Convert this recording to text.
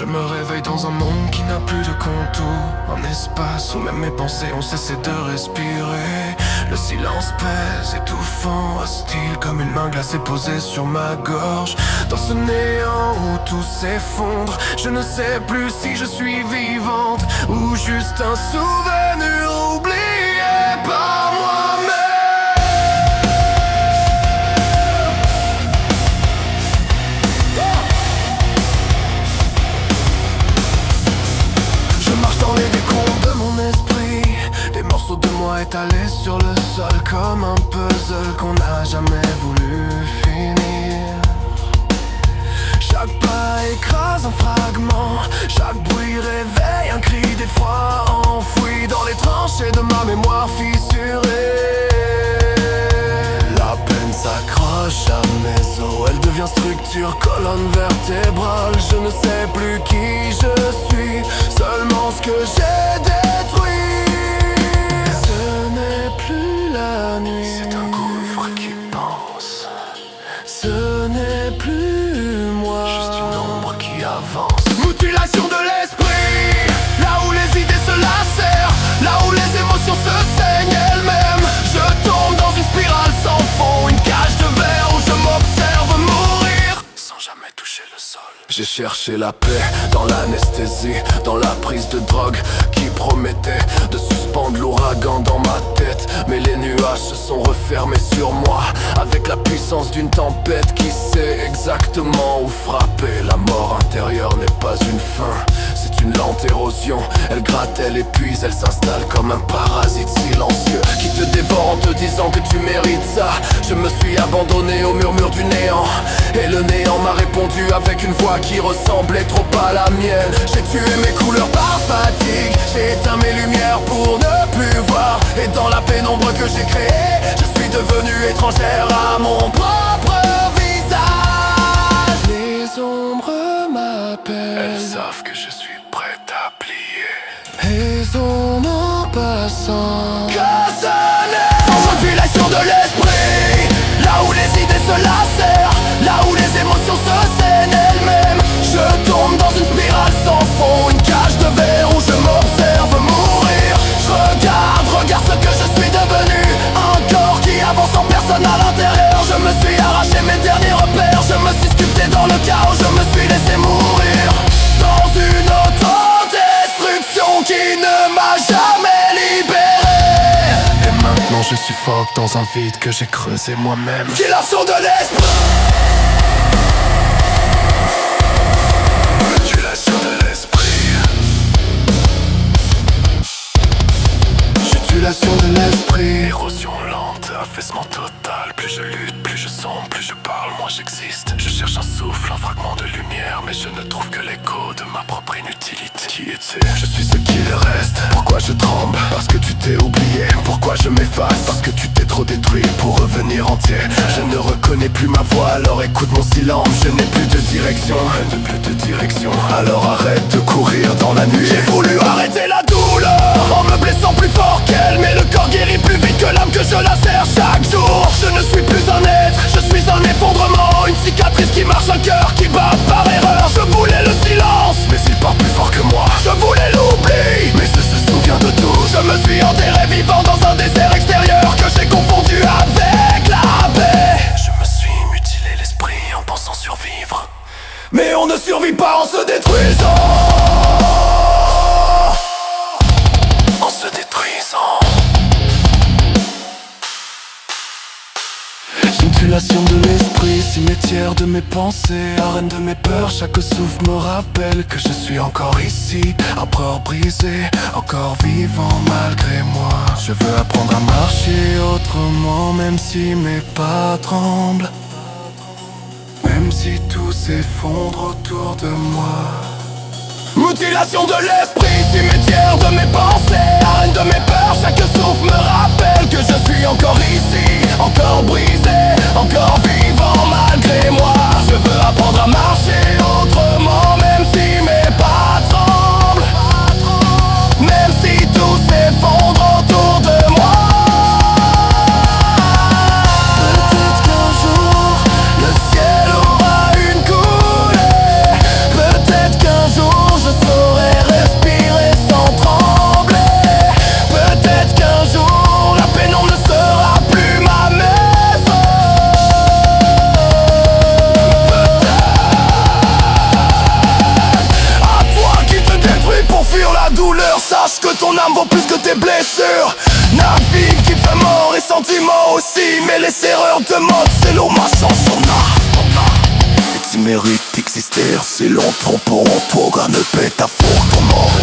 Je me réveille dans un monde qui n'a plus de contour, un espace où même mes pensées ont cessé de respirer. Le silence pèse, étouffant, hostile, comme une main glacée posée sur ma gorge. Dans ce néant où tout s'effondre, je ne sais plus si je suis vivante ou juste un souvenir oublié par moi-même. Je marche dans les décombres de mon esprit, des morceaux de moi étalés sur le sol comme un puzzle qu'on n'a jamais voulu finir. Chaque pas écrase un fragment, chaque bruit réveille un cri d'effroi enfoui dans les tranchées de ma mémoire fissurée. La peine s'accroche à mes os, elle devient structure, colonne vertébrale. Je ne sais plus qui je suis, seulement ce que j'ai détruit. Ce n'est plus la nuit, c'est un gouffre qui pense. Ce n'est plus moi, juste une ombre qui avance. Mutilation de l'esprit, là où les idées se lacèrent, là où les émotions se saignent elles-mêmes. Je tombe dans une spirale sans fond, une cage de verre où je m'observe mourir sans jamais toucher le sol. J'ai cherché la paix dans l'anesthésie, dans la prise de drogue qui promettait de suspendre l'ouragan dans ma tête. Mais les nuages se sont refermés sur moi avec la puissance d'une tempête qui sait exactement où frapper. La mort intérieure n'est pas une fin, c'est une lente érosion. Elle gratte, elle épuise, elle s'installe comme un parasite silencieux qui te dévore en te disant que tu mérites ça. Je me suis abandonné au murmure du néant, et le néant m'a répondu avec une voix qui ressemblait trop à la mienne. J'ai tué mes couleurs par fatigue, j'ai éteint mes lumières pour ne plus voir. Et dans la pénombre que j'ai créée, je suis devenue étrangère à mon propre visage. Les ombres m'appellent, elles savent que je suis prête à plier. Et en passant, que ce n'est mutilation de l'esprit, là où les idées se lacèrent, là où les émotions se saignent elles-mêmes. Je tombe dans une spirale sans fond, une cage de verre où je m'observe mourir. Je regarde ce que je suis devenu, un corps qui avance sans personne à l'intérieur. Je me suis arraché mes derniers repères, je me suis sculpté dans le chaos, je me suis laissé mourir dans une autodestruction qui ne m'a jamais libéré. Et maintenant je suffoque dans un vide que j'ai creusé moi-même. Mutilation de l'esprit, mutilation de l'esprit, mutilation de l'esprit. Érosion lente, affaissement total. Plus je lutte, plus je sombre, plus je parle, moins j'existe. Je cherche un souffle, un fragment de lumière, mais je ne trouve que l'écho de ma propre inutilité. Qui es-tu? Je suis ce qu'il reste. Pourquoi je tremble? Parce que tu t'es oublié. Pourquoi je m'efface? Parce que tu t'es trop détruit pour revenir entier. Je ne reconnais plus ma voix, alors écoute mon silence. Je n'ai plus de direction, alors arrête de courir dans la nuit. J'ai voulu arrêter la douleur en me blessant plus fort qu'elle, mais le corps guérit plus vite que l'âme que je lacère chaque jour. Je ne suis plus un être, je suis un effondrement, une cicatrice qui marche, un cœur qui bat par erreur. Je voulais le silence, mais il part plus fort que moi. Je voulais l'oubli, mais se souvient de tout. Je me suis enterré vivant dans un désert extérieur que j'ai confondu avec la paix. Je me suis mutilé l'esprit en pensant survivre, mais on ne survit pas en se détruisant. En se détruisant. Mutilation de l'esprit, cimetière de mes pensées, arène de mes peurs. Chaque souffle me rappelle que je suis encore ici, empereur brisé, encore vivant malgré moi. Je veux apprendre à marcher autrement, même si mes pas tremblent, même si tout s'effondre autour de moi. Mutilation de l'esprit, cimetière de mes pensées, arène de mes peurs. Chaque souffle me rappelle que je suis encore ici, encore brisé, encore vivant malgré moi. Je veux apprendre à marcher autrement, même si mes pas tremblent, même si tout s'effondre autour de moi. Peut-être qu'un jour le ciel aura une coulée, peut-être qu'un jour que ton âme vaut plus que tes blessures. Navigue, qui fait mort et sentiments aussi, mais les erreurs de mode, c'est l'eau, ma chanson. Et tu mérites d'exister, c'est longtemps pour en toi, ne pète à fort ton mort.